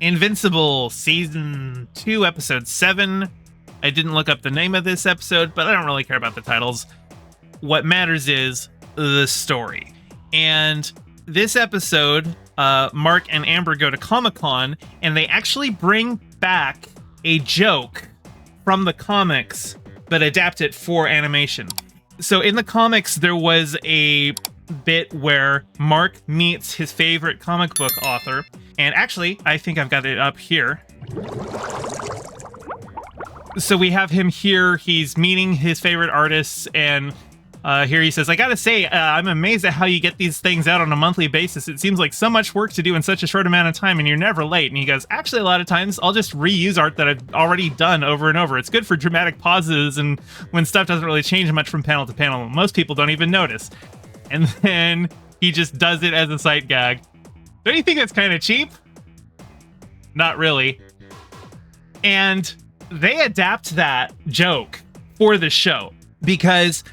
Invincible Season 2, Episode 7. I didn't look up the name of this episode, but I don't really care about the titles. What matters is the story. And this episode, Mark and Amber go to Comic-Con, and they actually bring back a joke from the comics, but adapt it for animation. So in the comics, there was a bit where Mark meets his favorite comic book author, and actually, I think I've got it up here. So we have him here, he's meeting his favorite artists, and here he says, I gotta say, I'm amazed at how you get these things out on a monthly basis. It seems like so much work to do in such a short amount of time, and you're never late. And he goes, actually, a lot of times, I'll just reuse art that I've already done over and over. It's good for dramatic pauses and when stuff doesn't really change much from panel to panel. Most people don't even notice. And then he just does it as a sight gag. Don't you think that's kind of cheap? Not really. And they adapt that joke for the show because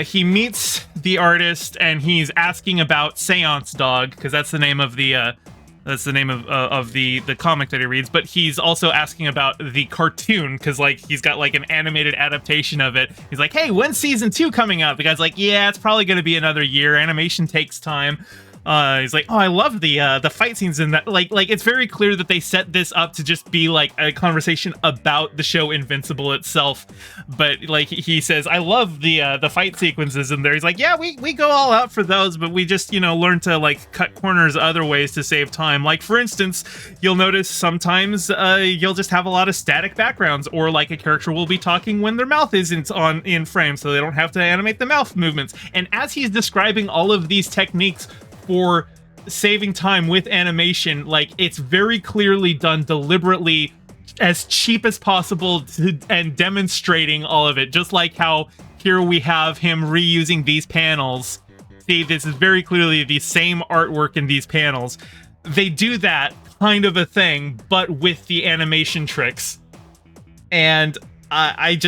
he meets the artist and he's asking about Seance Dog, because that's the name of the the comic that he reads, but he's also asking about the cartoon because like he's got like an animated adaptation of it. He's like, hey, when's season 2 coming out? The guy's like, yeah, it's probably going to be another year. Animation takes time. He's like, oh, I love the fight scenes in that. Like it's very clear that they set this up to just be like a conversation about the show Invincible itself. But like he says, I love the fight sequences in there. He's like, yeah, we go all out for those, but we just, learn to like cut corners other ways to save time. Like for instance, you'll notice sometimes you'll just have a lot of static backgrounds, or like a character will be talking when their mouth isn't in frame, so they don't have to animate the mouth movements. And as he's describing all of these techniques for saving time with animation, like it's very clearly done deliberately, as cheap as possible, and demonstrating all of it, just like how here we have him reusing these panels. See, this is very clearly the same artwork in these panels. They do that kind of a thing, but with the animation tricks. And I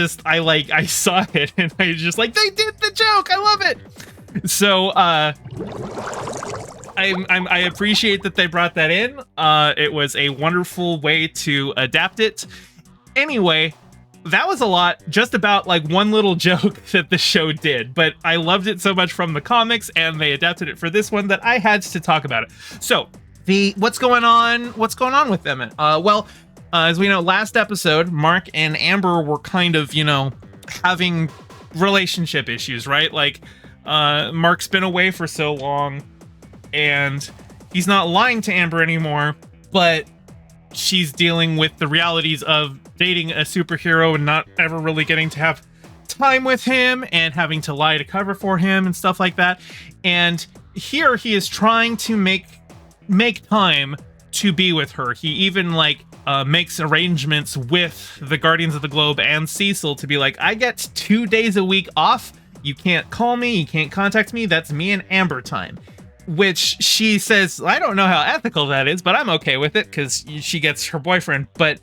saw it and I just like, they did the joke, I love it. So I appreciate that they brought that in. It was a wonderful way to adapt it. Anyway, that was a lot just about like one little joke that the show did, but I loved it so much from the comics, and they adapted it for this one that I had to talk about it. So what's going on with them? As we know, last episode, Mark and Amber were kind of, having relationship issues, right? Like Mark's been away for so long, and he's not lying to Amber anymore, but she's dealing with the realities of dating a superhero and not ever really getting to have time with him, and having to lie to cover for him and stuff like that. And here he is trying to make time to be with her. He even makes arrangements with the Guardians of the Globe and Cecil to be like, I get 2 days a week off. You can't call me, you can't contact me. That's me and Amber time. Which she says, I don't know how ethical that is, but I'm okay with it because she gets her boyfriend. But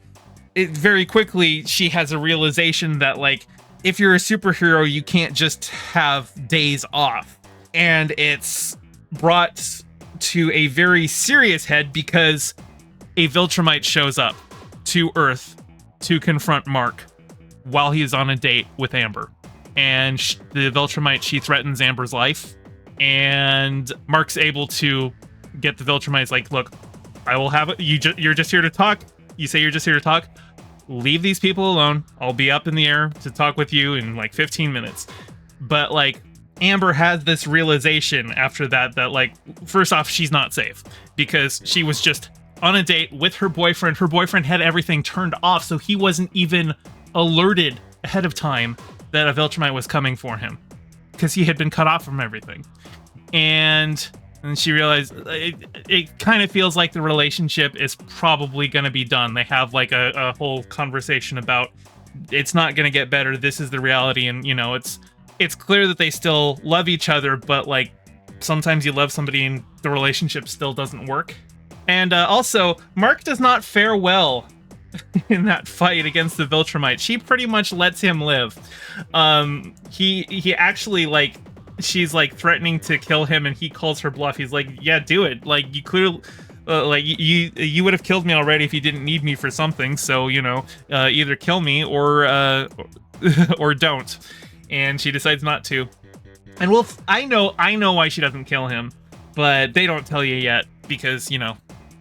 very quickly, she has a realization that, like, if you're a superhero, you can't just have days off. And it's brought to a very serious head because a Viltrumite shows up to Earth to confront Mark while he is on a date with Amber. And the Viltrumite, she threatens Amber's life. And Mark's able to get the Viltrumites like, look, I will have it. You're just here to talk. You say you're just here to talk. Leave these people alone. I'll be up in the air to talk with you in like 15 minutes. But like Amber has this realization after that like, first off, she's not safe because she was just on a date with her boyfriend. Her boyfriend had everything turned off, so he wasn't even alerted ahead of time that a Viltrumite was coming for him because he had been cut off from everything. And she realized it kind of feels like the relationship is probably going to be done. They have like a whole conversation about it's not going to get better. This is the reality. And, it's clear that they still love each other, but like sometimes you love somebody and the relationship still doesn't work. And also, Mark does not fare well in that fight against the Viltrumite. She pretty much lets him live. He actually she's like threatening to kill him, and he calls her bluff. He's like, yeah, do it. Like, you clearly, like you would have killed me already if you didn't need me for something. So either kill me or or don't. And she decides not to. And I know why she doesn't kill him, but they don't tell you yet because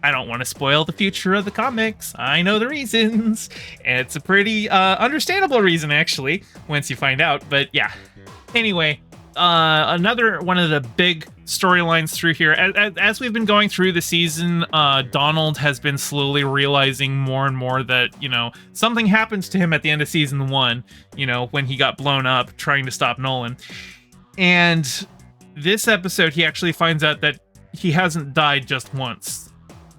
I don't want to spoil the future of the comics. I know the reasons. And it's a pretty understandable reason, actually, once you find out. But yeah. Anyway, another one of the big storylines through here, as we've been going through the season, Donald has been slowly realizing more and more that, something happens to him at the end of season 1, when he got blown up trying to stop Nolan. And this episode, he actually finds out that he hasn't died just once.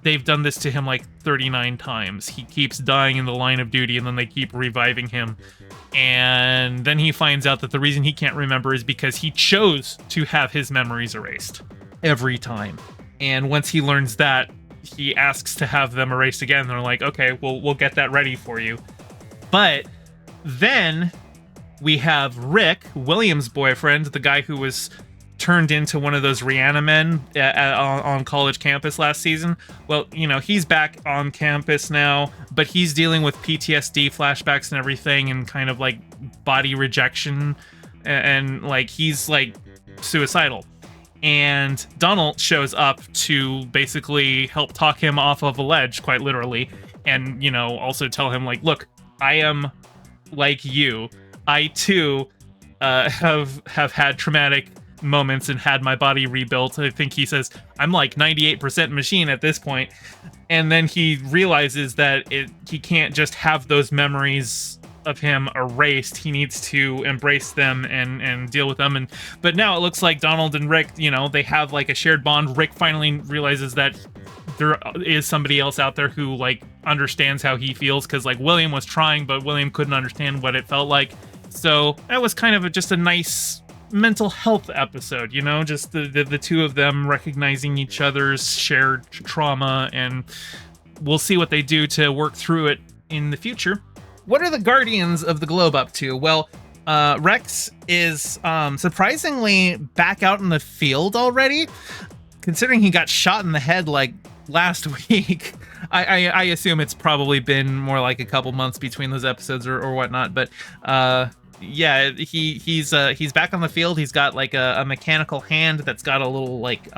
They've done this to him like 39 times. He keeps dying in the line of duty, and then they keep reviving him. And then he finds out that the reason he can't remember is because he chose to have his memories erased every time. And once he learns that, he asks to have them erased again. They're like, okay, we'll get that ready for you. But then we have Rick, William's boyfriend, the guy who was turned into one of those Rihanna men on college campus last season. Well, he's back on campus now, but he's dealing with PTSD flashbacks and everything, and kind of like body rejection, and like he's like suicidal. And Donald shows up to basically help talk him off of a ledge, quite literally, and also tell him like, look, I am like you. I too have had traumatic moments and had my body rebuilt. I think he says I'm like 98% machine at this point. And then he realizes that he can't just have those memories of him erased. He needs to embrace them and deal with them. But now it looks like Donald and Rick, they have like a shared bond. Rick finally realizes that there is somebody else out there who like understands how he feels, because like William was trying, but William couldn't understand what it felt like. So that was kind of just a nice mental health episode, just the two of them recognizing each other's shared trauma, and we'll see what they do to work through it in the future. What are the Guardians of the Globe up to? Well, Rex is surprisingly back out in the field already, considering he got shot in the head like last week. I assume it's probably been more like a couple months between those episodes or whatnot, but yeah, he's back on the field. He's got like a mechanical hand that's got a little like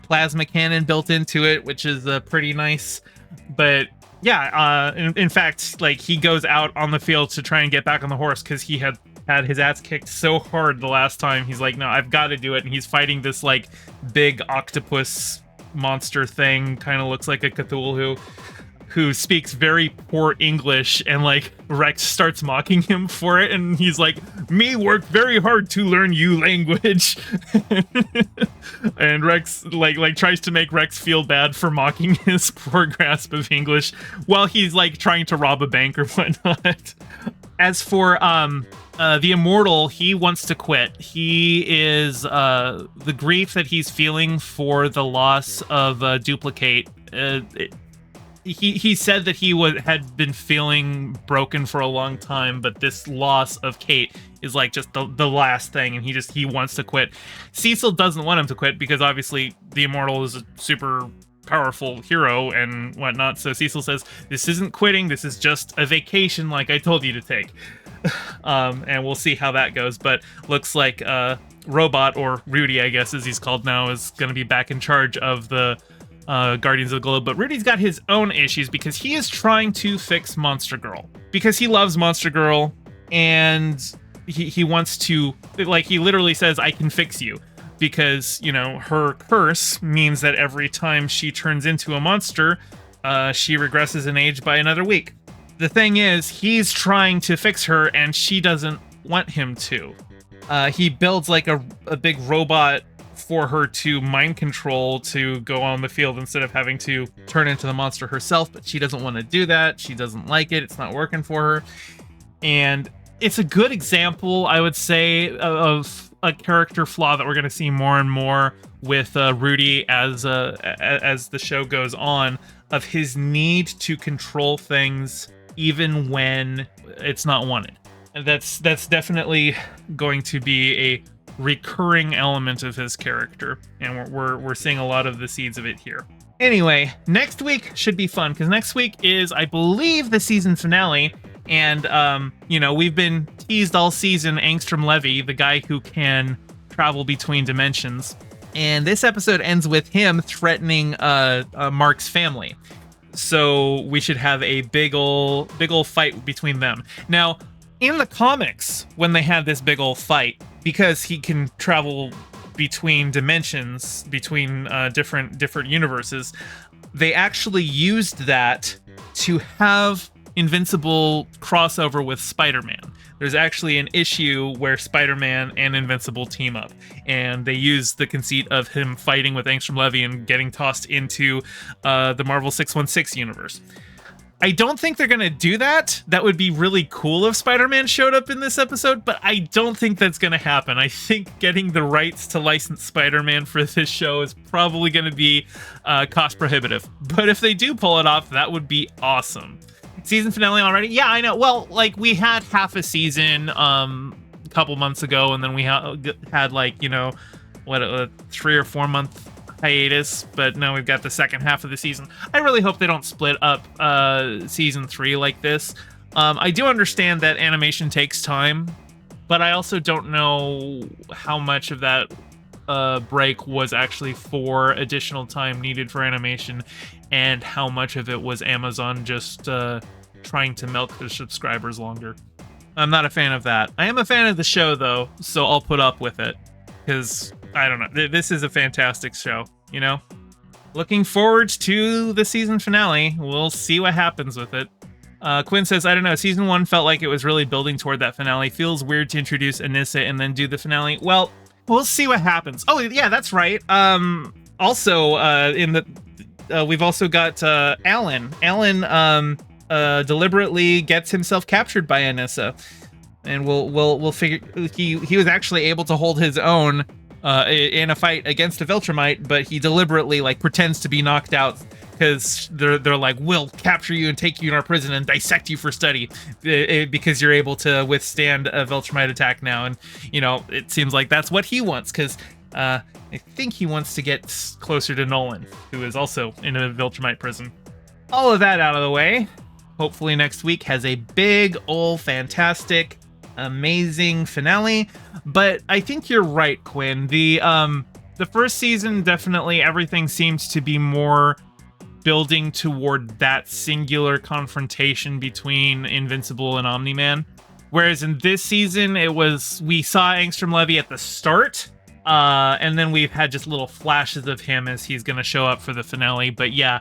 plasma cannon built into it, which is pretty nice. But yeah, in fact, like he goes out on the field to try and get back on the horse because he had his ass kicked so hard the last time. He's like, no, I've got to do it. And he's fighting this like big octopus monster thing, kind of looks like a Cthulhu, who speaks very poor English, and like Rex starts mocking him for it, and he's like, me worked very hard to learn you language. And Rex like tries to make Rex feel bad for mocking his poor grasp of English while he's like trying to rob a bank or whatnot. As for the Immortal, he wants to quit. He is the grief that he's feeling for the loss of Duplicate. He said that he had been feeling broken for a long time, but this loss of Kate is like just the last thing, and he wants to quit. Cecil doesn't want him to quit because obviously the Immortal is a super powerful hero and whatnot. So Cecil says, this isn't quitting, this is just a vacation like I told you to take. And we'll see how that goes, but looks like Robot, or Rudy I guess as he's called now, is going to be back in charge of the Guardians of the Globe. But Rudy's got his own issues because he is trying to fix Monster Girl, because he loves Monster Girl, and he wants to, like, he literally says, I can fix you, because her curse means that every time she turns into a monster, she regresses in age by another week. The thing is, he's trying to fix her and she doesn't want him to. He builds like a big robot for her to mind control to go on the field instead of having to turn into the monster herself, but she doesn't want to do that. She doesn't like it. It's not working for her. And it's a good example, I would say, of a character flaw that we're going to see more and more with Rudy as the show goes on, of his need to control things even when it's not wanted. And that's definitely going to be a recurring element of his character, and we're seeing a lot of the seeds of it here. Anyway, next week should be fun because next week is, I believe, the season finale. And, we've been teased all season, Angstrom Levy, the guy who can travel between dimensions. And this episode ends with him threatening Mark's family. So we should have a big ol' fight between them. Now, in the comics, when they had this big ol' fight, because he can travel between dimensions, between different universes, they actually used that to have Invincible crossover with Spider-Man. There's actually an issue where Spider-Man and Invincible team up, and they use the conceit of him fighting with Angstrom Levy and getting tossed into the Marvel 616 universe. I don't think they're going to do that. That would be really cool if Spider-Man showed up in this episode, but I don't think that's going to happen. I think getting the rights to license Spider-Man for this show is probably going to be cost prohibitive. But if they do pull it off, that would be awesome. Season finale already? Yeah, I know. Well, like, we had half a season a couple months ago, and then we had like, a 3 or 4 month hiatus, but now we've got the second half of the season. I really hope they don't split up season 3 like this. I do understand that animation takes time, but I also don't know how much of that break was actually for additional time needed for animation, and how much of it was Amazon just trying to milk their subscribers longer. I'm not a fan of that. I am a fan of the show, though, so I'll put up with it, because, I don't know, this is a fantastic show, Looking forward to the season finale. We'll see what happens with it. Quinn says, I don't know, season 1 felt like it was really building toward that finale. Feels weird to introduce Anissa and then do the finale. Well, we'll see what happens. Oh, yeah, that's right. Also, we've also got Alan. Alan deliberately gets himself captured by Anissa, and we'll figure he was actually able to hold his own in a fight against a Viltrumite, but he deliberately pretends to be knocked out because they're like, we'll capture you and take you in our prison and dissect you for study because you're able to withstand a Viltrumite attack now. And it seems like that's what he wants, because I think he wants to get closer to Nolan, who is also in a Viltrumite prison. All of that out of the way. Hopefully next week has a big, old, fantastic, amazing finale. But I think you're right, Quinn. The first season, definitely everything seems to be more building toward that singular confrontation between Invincible and Omni-Man. Whereas in this season, we saw Angstrom Levy at the start, and then we've had just little flashes of him as he's going to show up for the finale. But yeah,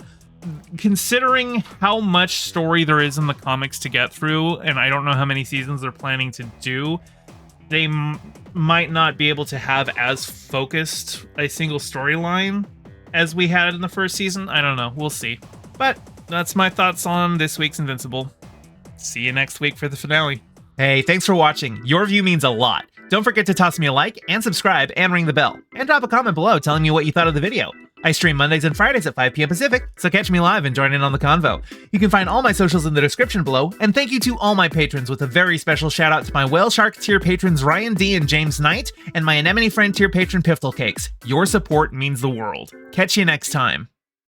considering how much story there is in the comics to get through, and I don't know how many seasons they're planning to do, they might not be able to have as focused a single storyline as we had in the first season. I don't know. We'll see. But that's my thoughts on this week's Invincible. See you next week for the finale. Hey, thanks for watching. Your view means a lot. Don't forget to toss me a like and subscribe and ring the bell. And drop a comment below telling me what you thought of the video. I stream Mondays and Fridays at 5 p.m. Pacific, so catch me live and join in on the convo. You can find all my socials in the description below, and thank you to all my patrons, with a very special shout out to my Whale Shark tier patrons Ryan D and James Knight, and my Anemone Friend tier patron Piftle Cakes. Your support means the world. Catch you next time.